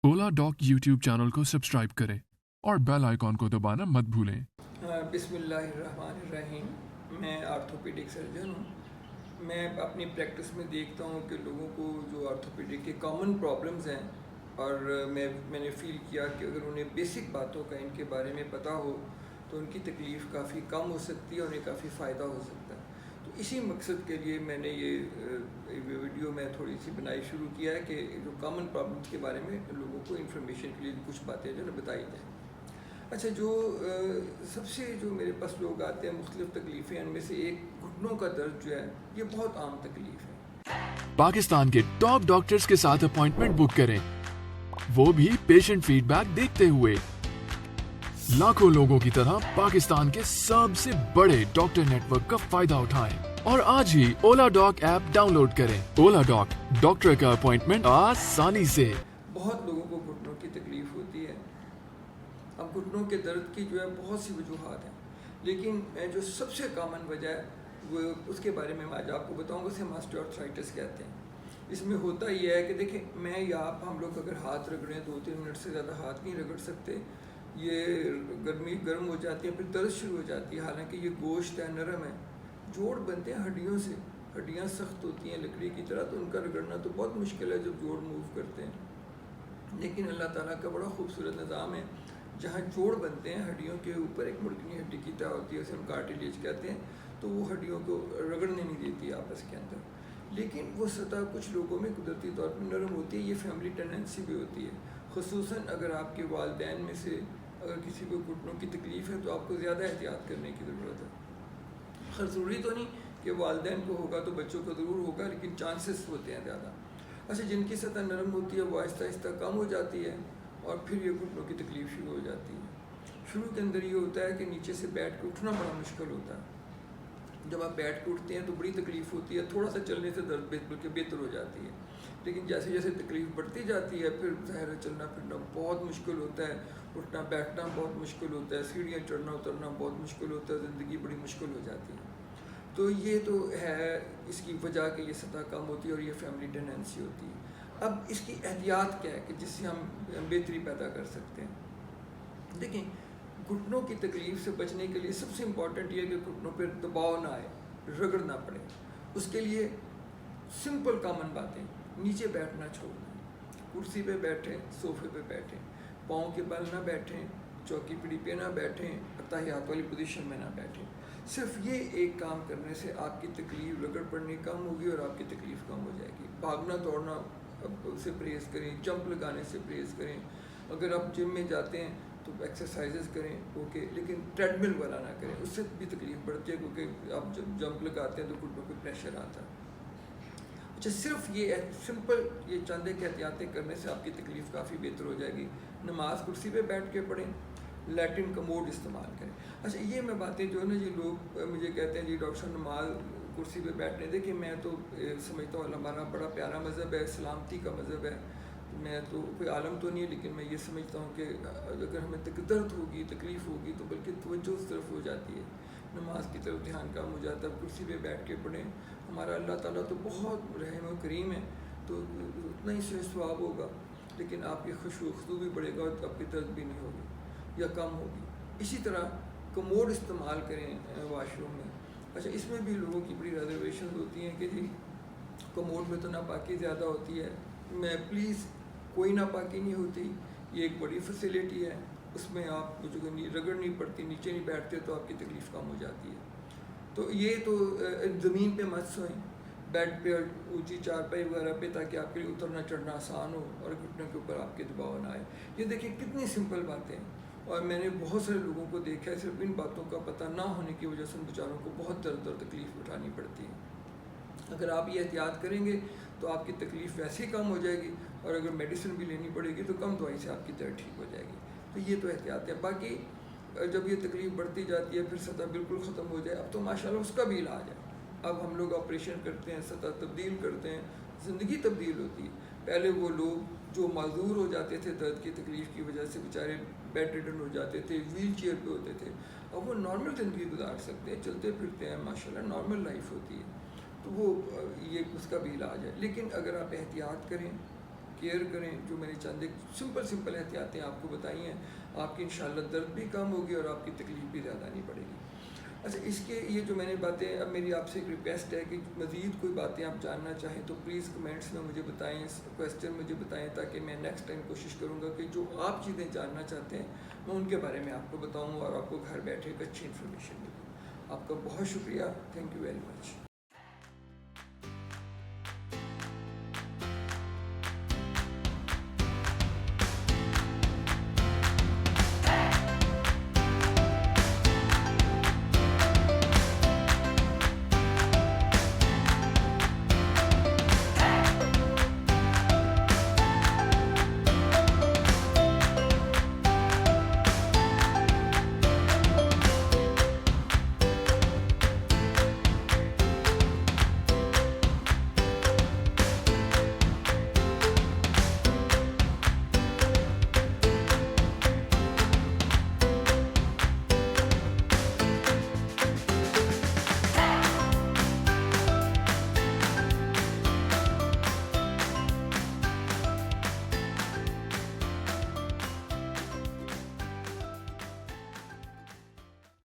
ओला dock YouTube channel को subscribe करें और बेल आइकॉन को दबाना मत भूलें। बिस्मिल्लाहिर्रहमानिर्रहीम। मैं आर्थोपेडिक सर्जन हूँ। मैं अपनी प्रैक्टिस में देखता हूँ कि लोगों को जो आर्थोपेडिक के कॉमन प्रॉब्लम्स हैं और मैंने फ़ील किया कि अगर उन्हें बेसिक बातों का इनके बारे में पता हो तो उनकी तकलीफ़ काफ़ी कम हो सकती है और उन्हें काफ़ी फ़ायदा हो सकता है। तो इसी मकसद के लिए मैंने ये वीडियो में थोड़ी सी बनाई शुरू किया है कि जो कॉमन प्रॉब्लम्स के बारे में लोगों को इन्फॉर्मेशन के लिए कुछ बातें जो है बताई जाएँ। अच्छा, जो सबसे जो मेरे पास लोग आते हैं मुख्तलिफ तकलीफ़ें, इनमें से एक घुटनों का दर्द जो है ये बहुत आम तकलीफ़ है। पाकिस्तान के टॉप डॉक्टर्स के साथ अपॉइंटमेंट बुक करें, वो भी पेशेंट फीडबैक देखते हुए। लाखों लोगों की तरह पाकिस्तान के सबसे बड़े डॉक्टर नेटवर्क का फायदा उठाएं और आज ही ओला डॉक ऐप डाउनलोड करें। ओला डॉक, डॉक्टर का अपॉइंटमेंट आसानी से। बहुत लोगों को घुटनों की तकलीफ़ होती है। अब घुटनों के दर्द की जो है बहुत सी वजूहात हैं, लेकिन जो सबसे कॉमन वजह है वो उसके बारे में मैं आज आपको बताऊंगा, उसे ऑस्टियोआर्थराइटिस कहते हैं। इसमें होता यह है कि देखिए, मैं या आप हम लोग अगर हाथ रगड़ें 2-3 मिनट से ज़्यादा हाथ नहीं रगड़ सकते। ये गर्म हो जाती है, फिर दर्द शुरू हो जाती है। हालांकि ये गोश्त है, नरम है, जोड़ बनते हैं हड्डियों से, हड्डियाँ सख्त होती हैं लकड़ी की तरह, तो उनका रगड़ना तो बहुत मुश्किल है जब जोड़ मूव करते हैं। लेकिन अल्लाह ताला का बड़ा खूबसूरत निज़ाम है, जहाँ जोड़ बनते हैं हड्डियों के ऊपर एक मुड़कनी हड्डी की तरह होती है, उसे हम कार्टिलेज कहते हैं, तो वो हड्डियों को रगड़ने नहीं देती आपस के अंदर। लेकिन वो सतह कुछ लोगों में कुदरती तौर पर नरम होती है, ये फैमिली टेंडेंसी भी होती है। खुसूसन अगर आपके वालिदैन में से अगर किसी को घुटनों की तकलीफ़ है तो आपको ज़्यादा एहतियात करने की ज़रूरत है। खैर ज़रूरी तो नहीं कि वालिदैन को होगा तो बच्चों को ज़रूर होगा, लेकिन चांसेस होते हैं ज़्यादा। अच्छा, जिनकी सतह नरम होती है वो आहिस्ता आहिस्ता कम हो जाती है और फिर ये घुटनों की तकलीफ़ शुरू हो जाती है। शुरू के अंदर ये होता है कि नीचे से बैठ के उठना बड़ा मुश्किल होता है। जब आप बैठ के उठते हैं तो बड़ी तकलीफ़ होती है, थोड़ा सा चलने से दर्द बल्कि बेहतर हो जाती है। लेकिन जैसे जैसे तकलीफ़ बढ़ती जाती है फिर ज़ाहिर है चलना फिरना बहुत मुश्किल होता है, उठना बैठना बहुत मुश्किल होता है, सीढ़ियाँ चढ़ना उतरना बहुत मुश्किल होता है, ज़िंदगी बड़ी मुश्किल हो जाती है। तो ये तो है इसकी वजह कि ये सतह कम होती है और ये फैमिली टेंडेंसी होती है। अब इसकी एहतियात क्या है कि जिससे हम बेहतरी पैदा कर सकते हैं। देखें, घुटनों की तकलीफ़ से बचने के लिए सबसे इम्पॉर्टेंट ये है कि घुटनों पर दबाव ना आए, रगड़ना पड़े। उसके लिए सिंपल कॉमन बातें, नीचे बैठना छोड़ दें, कुर्सी पे बैठें, सोफे पे बैठें, पाँव के बल ना बैठें, चौकी पीढ़ी पे ना बैठें, अत्ताहियात वाली पोजीशन में ना बैठें। सिर्फ ये एक काम करने से आपकी तकलीफ़, रगड़ पड़नी कम होगी और आपकी तकलीफ़ कम हो जाएगी। भागना दौड़ना से परहेज़ करें, जंप लगाने से परहेज़ करें। अगर आप जिम में जाते हैं तो एक्सरसाइजेस करें, ओके, लेकिन ट्रेडमिल वाला ना करें, उससे भी तकलीफ़ बढ़ती है, क्योंकि आप जब जंप लगाते हैं तो घुटनों पे प्रेशर आता है। अच्छा, सिर्फ ये सिंपल ये चंद एक एहतियातें करने से आपकी तकलीफ़ काफ़ी बेहतर हो जाएगी। नमाज कुर्सी पे बैठ के पढ़ें, लैट्रिन कमोड इस्तेमाल करें। अच्छा, ये मैं बातें जो है ना, ये लोग मुझे कहते हैं जी डॉक्टर साहब नमाज कुर्सी पे बैठने, देखिए मैं तो समझता हूँ हमारा बड़ा प्यारा मज़हब है, सलामती का मज़हब है। मैं तो कोई आलम तो नहीं है, लेकिन मैं ये समझता हूँ कि अगर हमें दर्द होगी, तकलीफ़ होगी तो बल्कि तवज्जो उस तरफ हो जाती है, नमाज की तरफ ध्यान कम हो जाता है। कुर्सी पे बैठ के पढ़ें। हमारा अल्लाह ताला तो बहुत रहम और करीम है, तो उतना ही से सवाब होगा, लेकिन आपकी खुशबू भी बढ़ेगा और आपकी दर्द भी नहीं होगी या कम होगी। इसी तरह कमोड इस्तेमाल करें वाशरूम में। अच्छा, इसमें भी लोगों की बड़ी रिजर्वेशन होती हैं कि जी कमोड में तो नापाकी ज़्यादा होती है। मैं प्लीज़, कोई नापाकी नहीं होती, ये एक बड़ी फैसिलिटी है, उसमें आपको जो रगड़ नहीं पड़ती, नीचे नहीं बैठते तो आपकी तकलीफ़ कम हो जाती है। तो ये तो ज़मीन पे मत सोएं, बेड पे और ऊंची चारपाई वगैरह पे, ताकि आपके लिए उतरना चढ़ना आसान हो और घुटने के ऊपर आपके दबाव ना आए। ये देखिए कितनी सिंपल बातें हैं, और मैंने बहुत सारे लोगों को देखा है सिर्फ इन बातों का पता ना होने की वजह से उन बेचारों को बहुत दर्द और तकलीफ़ उठानी पड़ती है। अगर आप ये एहतियात करेंगे तो आपकी तकलीफ़ वैसे ही कम हो जाएगी, और अगर मेडिसिन भी लेनी पड़ेगी तो कम दवाई से आपकी दर्द ठीक हो जाएगी। तो ये तो एहतियात है। बाकी जब ये तकलीफ़ बढ़ती जाती है, फिर सतह बिल्कुल ख़त्म हो जाए, अब तो माशाल्लाह उसका भी इलाज है। अब हम लोग ऑपरेशन करते हैं, सतह तब्दील करते हैं, ज़िंदगी तब्दील होती है। पहले वो लोग जो माजूर हो जाते थे दर्द की तकलीफ़ की वजह से, बेचारे बेड रिडन हो जाते थे, व्हील चेयर पर होते थे, अब वो नॉर्मल ज़िंदगी गुजार सकते हैं, चलते फिरते हैं, माशाल्लाह नॉर्मल लाइफ होती है। तो वो ये उसका भी इलाज है। लेकिन अगर आप एहतियात करें, کیئر کریں. جو میں نے چند ایک سمپل احتیاطیں آپ کو بتائی ہیں, آپ کی انشاءاللہ درد بھی کم ہوگی اور آپ کی تکلیف بھی زیادہ نہیں پڑے گی. اچھا, اس کے یہ جو میں نے باتیں, اب میری آپ سے ایک ریکویسٹ ہے کہ مزید کوئی باتیں آپ جاننا چاہیں تو پلیز کمنٹس میں مجھے بتائیں, کویسچن مجھے بتائیں, تاکہ میں نیکسٹ ٹائم کوشش کروں گا کہ جو آپ چیزیں جاننا چاہتے ہیں میں ان کے بارے میں آپ کو بتاؤں اور آپ کو گھر بیٹھے ایک اچھی انفارمیشن دوں. آپ کا بہت شکریہ. Thank you very much.